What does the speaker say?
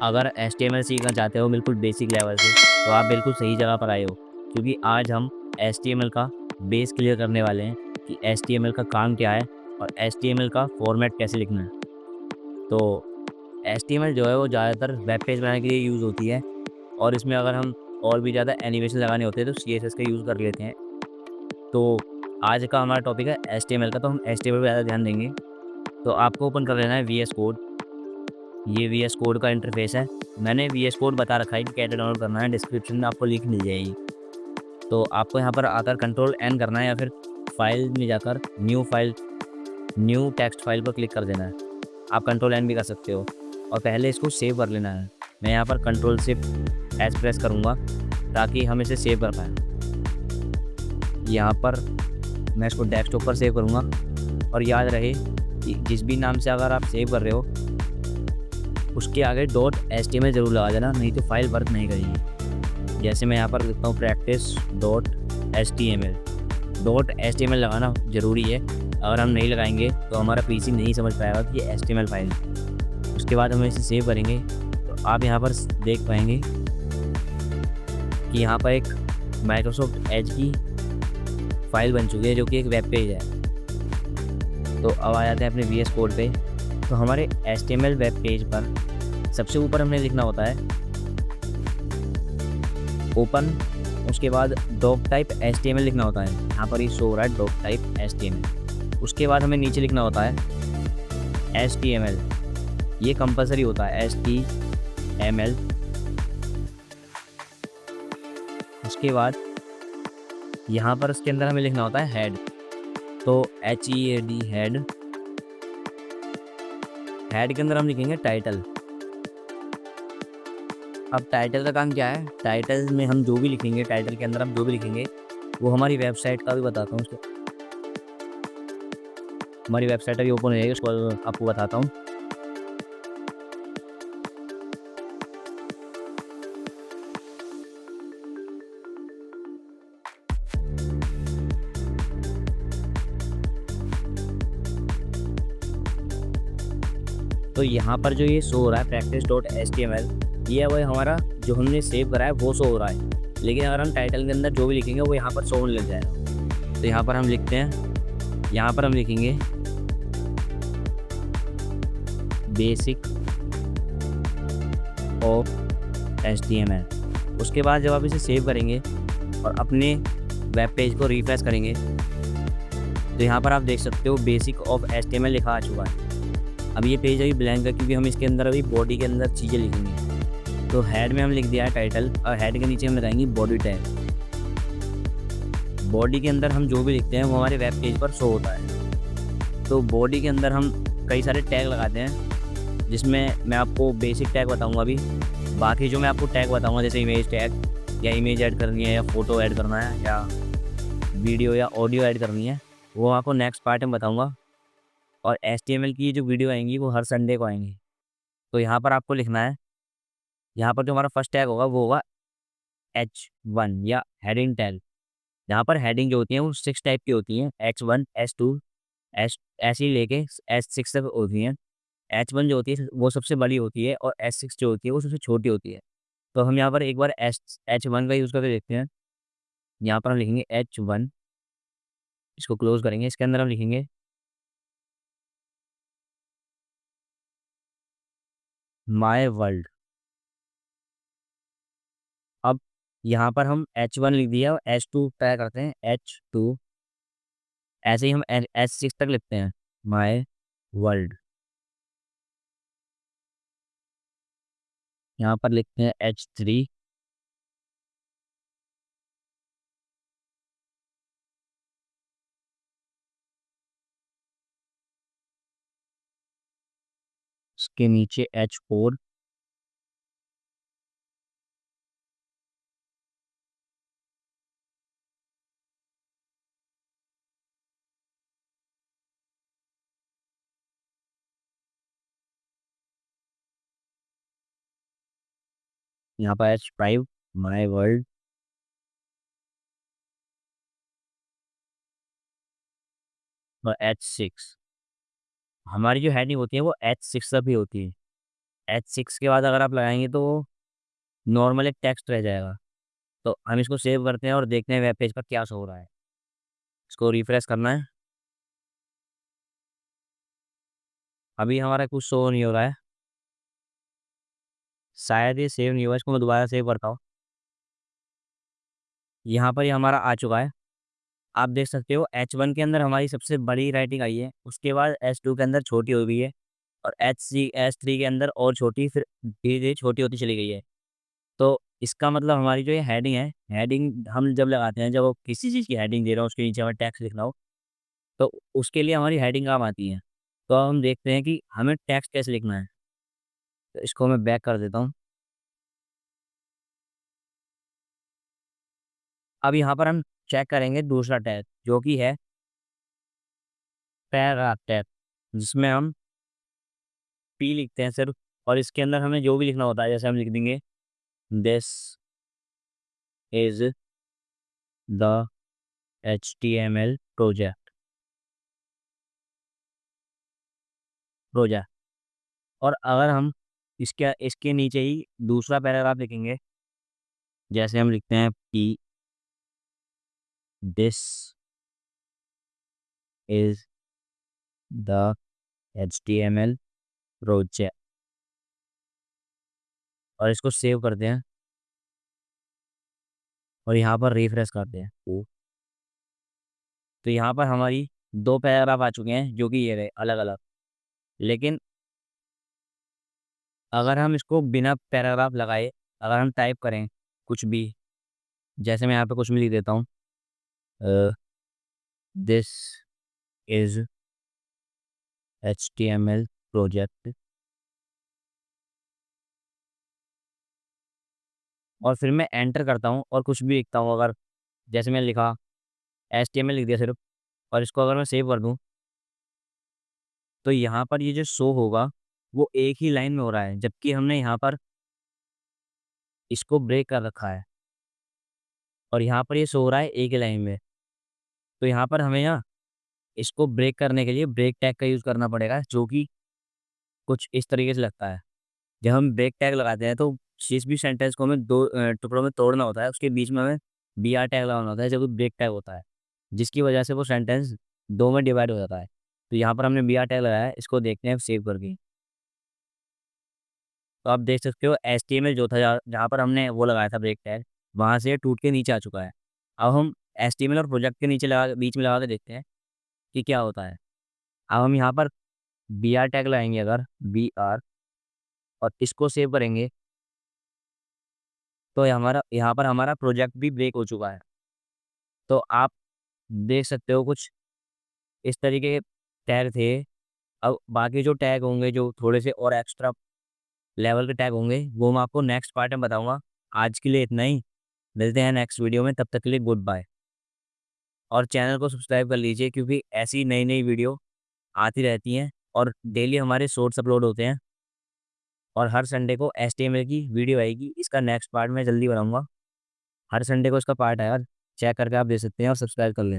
अगर HTML सीखना चाहते हो बिल्कुल बेसिक लेवल से, तो आप बिल्कुल सही जगह पर आए हो, क्योंकि आज हम HTML का बेस क्लियर करने वाले हैं कि HTML का काम क्या है और HTML का फॉर्मेट कैसे लिखना है। तो HTML जो है वो ज़्यादातर वेब पेज बनाने के लिए यूज़ होती है, और इसमें अगर हम और भी ज़्यादा एनिमेशन लगाने होते हैं तो CSS का यूज़ कर लेते हैं। तो आज का हमारा टॉपिक है HTML का, तो हम HTML पे ज़्यादा ध्यान देंगे। तो आपको ओपन कर लेना है VS कोड। ये VS कोड का इंटरफेस है। मैंने VS कोड बता रखा है कि कैसे डाउनलोड करना है, डिस्क्रिप्शन में आपको लिंक मिल जाएगी। तो आपको यहाँ पर आकर कंट्रोल एन करना है, या फिर फाइल में जाकर new file, new text file पर क्लिक कर देना है। आप कंट्रोल एन भी कर सकते हो, और पहले इसको सेव कर लेना है। मैं यहाँ पर कंट्रोल शिफ्ट एस प्रेस करूँगा ताकि हम इसे सेव कर पाएँ। यहाँ पर मैं इसको डेस्कटॉप पर सेव करूँगा, और याद रहे कि जिस भी नाम से अगर आप सेव कर रहे हो उसके आगे डॉट HTML ज़रूर लगा देना, नहीं तो फाइल वर्क नहीं करेगी। जैसे मैं यहाँ पर लिखता हूँ प्रैक्टिस डॉट HTML लगाना ज़रूरी है। अगर हम नहीं लगाएंगे तो हमारा PC नहीं समझ पाएगा कि ये HTML फाइल है। उसके बाद हम इसे सेव करेंगे, तो आप यहाँ पर देख पाएंगे कि यहाँ पर एक माइक्रोसॉफ्ट एज की फाइल बन चुकी है, जो कि एक वेब पेज है। तो अब आ जाते हैं अपने VS कोड पे। तो हमारे HTML वेब पेज पर सबसे ऊपर हमने लिखना होता है ओपन, उसके बाद डॉक टाइप HTML लिखना होता है। यहाँ पर ही शो हो रहा है डॉक टाइप HTML। उसके बाद हमें नीचे लिखना होता है HTML, ये कंपलसरी होता है HTML। उसके बाद यहाँ पर उसके अंदर हमें लिखना होता है हेड, तो HEAD हेड। हेड के अंदर हम लिखेंगे टाइटल। अब टाइटल का काम क्या है, टाइटल में हम जो भी लिखेंगे, टाइटल के अंदर हम जो भी लिखेंगे वो हमारी वेबसाइट का भी बताता हूँ उसको। हमारी वेबसाइट अभी ओपन हो जाएगी, उसको आपको बताता हूँ। तो यहाँ पर जो ये शो हो रहा है प्रैक्टिस डॉट HTML, ये वही हमारा जो हमने सेव करा है वो शो हो रहा है। लेकिन अगर हम टाइटल के अंदर जो भी लिखेंगे वो यहाँ पर शो होने लग जाएगा। तो यहाँ पर हम लिखते हैं, यहाँ पर हम लिखेंगे बेसिक ऑफ HTML। उसके बाद जब आप इसे सेव करेंगे और अपने वेब पेज को रिफ्रेश करेंगे, तो यहाँ पर आप देख सकते हो बेसिक ऑफ HTML लिखा आ चुका है। अब ये पेज अभी ब्लैंक है, क्योंकि हम इसके अंदर अभी बॉडी के अंदर चीज़ें लिखेंगे। तो हेड में हम लिख दिया है टाइटल, और हेड के नीचे हम लगाएंगे बॉडी टैग। बॉडी के अंदर हम जो भी लिखते हैं वो हमारे वेब पेज पर शो होता है। तो बॉडी के अंदर हम कई सारे टैग लगाते हैं, जिसमें मैं आपको बेसिक टैग बताऊंगा अभी। बाकी जो मैं आपको टैग बताऊंगा, जैसे इमेज टैग, या इमेज ऐड करनी है, या फ़ोटो ऐड करना है, या वीडियो या ऑडियो ऐड करनी है, वो आपको नेक्स्ट पार्ट में बताऊंगा। और HTML की जो वीडियो आएंगी वो हर संडे को आएंगी। तो यहाँ पर आपको लिखना है, यहाँ पर जो हमारा फर्स्ट टैग होगा वो होगा H1 या हेडिंग टैग। यहाँ पर हेडिंग जो होती है वो 6 टाइप की होती हैं, H1 H2 एच ऐसे ही लेके H6 तक होती हैं। H1 जो होती है वो सबसे बड़ी होती है, और H6 जो होती है वो सबसे छोटी होती है। तो हम यहाँ पर एक बार H1 का यूज़ करके देखते हैं। यहाँ पर हम लिखेंगे H1, इसको क्लोज करेंगे। इसके अंदर हम लिखेंगे माय वर्ल्ड। अब यहाँ पर हम H1 लिख दिया, और H2 तय करते हैं H2। ऐसे ही हम H6 तक लिखते हैं माय वर्ल्ड। यहाँ पर लिखते हैं H3। उसके नीचे H4। यहाँ पर H5 माय वर्ल्ड। और H6, हमारी जो हेडिंग होती है वो H6 तक भी होती है। H6 के बाद अगर आप लगाएंगे तो नॉर्मल एक टेक्स्ट रह जाएगा। तो हम इसको सेव करते हैं और देखते हैं वेब पेज पर क्या शो हो रहा है। इसको रिफ्रेश करना है। अभी हमारा कुछ शो नहीं हो रहा है, शायद ये सेव नहीं हुआ। इसको मैं दोबारा सेव करता हूँ। यहाँ पर ये हमारा आ चुका है। आप देख सकते हो H1 के अंदर हमारी सबसे बड़ी राइटिंग आई है, उसके बाद H2 के अंदर छोटी हो गई है, और H3 के अंदर और छोटी, फिर धीरे धीरे छोटी होती चली गई है। तो इसका मतलब हमारी जो ये हेडिंग है, हेडिंग हम जब लगाते हैं, जब वो किसी चीज़ की हेडिंग दे रहा हूँ, उसके नीचे हमें टेक्स्ट लिखना हो, तो उसके लिए हमारी हेडिंग काम आती है। तो अब हम देखते हैं कि हमें टेक्स्ट कैसे लिखना है। तो इसको मैं बैक कर देता हूँ। अब यहाँ पर हम चेक करेंगे दूसरा टैग, जो कि है पैराग्राफ टैग, जिसमें हम पी लिखते हैं सिर्फ, और इसके अंदर हमें जो भी लिखना होता है, जैसे हम लिख देंगे this is the HTML project. और अगर हम इसके इसके नीचे ही दूसरा पैराग्राफ लिखेंगे, जैसे हम लिखते हैं कि this is the HTML project, और इसको सेव करते हैं और यहाँ पर रिफ्रेश करते हैं, तो यहाँ पर हमारी दो पैराग्राफ आ चुके हैं, जो कि ये रहे अलग अलग। लेकिन अगर हम इसको बिना पैराग्राफ लगाए, अगर हम टाइप करें कुछ भी, जैसे मैं यहाँ पे कुछ भी लिख देता हूँ, दिस इज HTML प्रोजेक्ट, और फिर मैं एंटर करता हूँ और कुछ भी लिखता हूँ, अगर जैसे मैंने लिखा HTML लिख दिया सिर्फ, और इसको अगर मैं सेव कर दूँ, तो यहाँ पर ये जो शो होगा वो एक ही लाइन में हो रहा है, जबकि हमने यहाँ पर इसको ब्रेक कर रखा है, और यहाँ पर ये शो हो रहा है एक ही लाइन में। तो यहाँ पर हमें ना इसको ब्रेक करने के लिए ब्रेक टैग का यूज़ करना पड़ेगा, जो कि कुछ इस तरीके से लगता है। जब हम ब्रेक टैग लगाते हैं तो जिस भी सेंटेंस को हमें दो टुकड़ों में तोड़ना होता है, उसके बीच में हमें BR टैग लगाना होता है, जब ब्रेक टैग होता है, जिसकी वजह से वो सेंटेंस दो में डिवाइड हो जाता है। तो यहाँ पर हमने BR टैग लगाया है, इसको देखते हैं सेव करके। तो आप देख सकते हो HTML जो था, जहाँ पर हमने वो लगाया था ब्रेक टैग, वहाँ से टूट के नीचे आ चुका है। अब हम HTML और प्रोजेक्ट के नीचे लगा बीच में लगा के देखते हैं कि क्या होता है। अब हम यहाँ पर BR टैग लगाएंगे, अगर BR, और इसको सेव करेंगे, तो ये हमारा यहाँ पर हमारा प्रोजेक्ट भी ब्रेक हो चुका है। तो आप देख सकते हो कुछ इस तरीके के टैग थे। अब बाकी जो टैग होंगे, जो थोड़े से और एक्स्ट्रा लेवल के टैग होंगे, वो मैं आपको नेक्स्ट पार्ट में बताऊंगा। आज के लिए इतना ही, मिलते हैं नेक्स्ट वीडियो में, तब तक के लिए गुड बाय। और चैनल को सब्सक्राइब कर लीजिए, क्योंकि ऐसी नई नई वीडियो आती रहती हैं, और डेली हमारे शॉर्ट्स अपलोड होते हैं, और हर संडे को HTML की वीडियो आएगी। इसका नेक्स्ट पार्ट मैं जल्दी बनाऊंगा, हर संडे को इसका पार्ट है यार, चेक करके आप दे सकते हैं और सब्सक्राइब कर लें।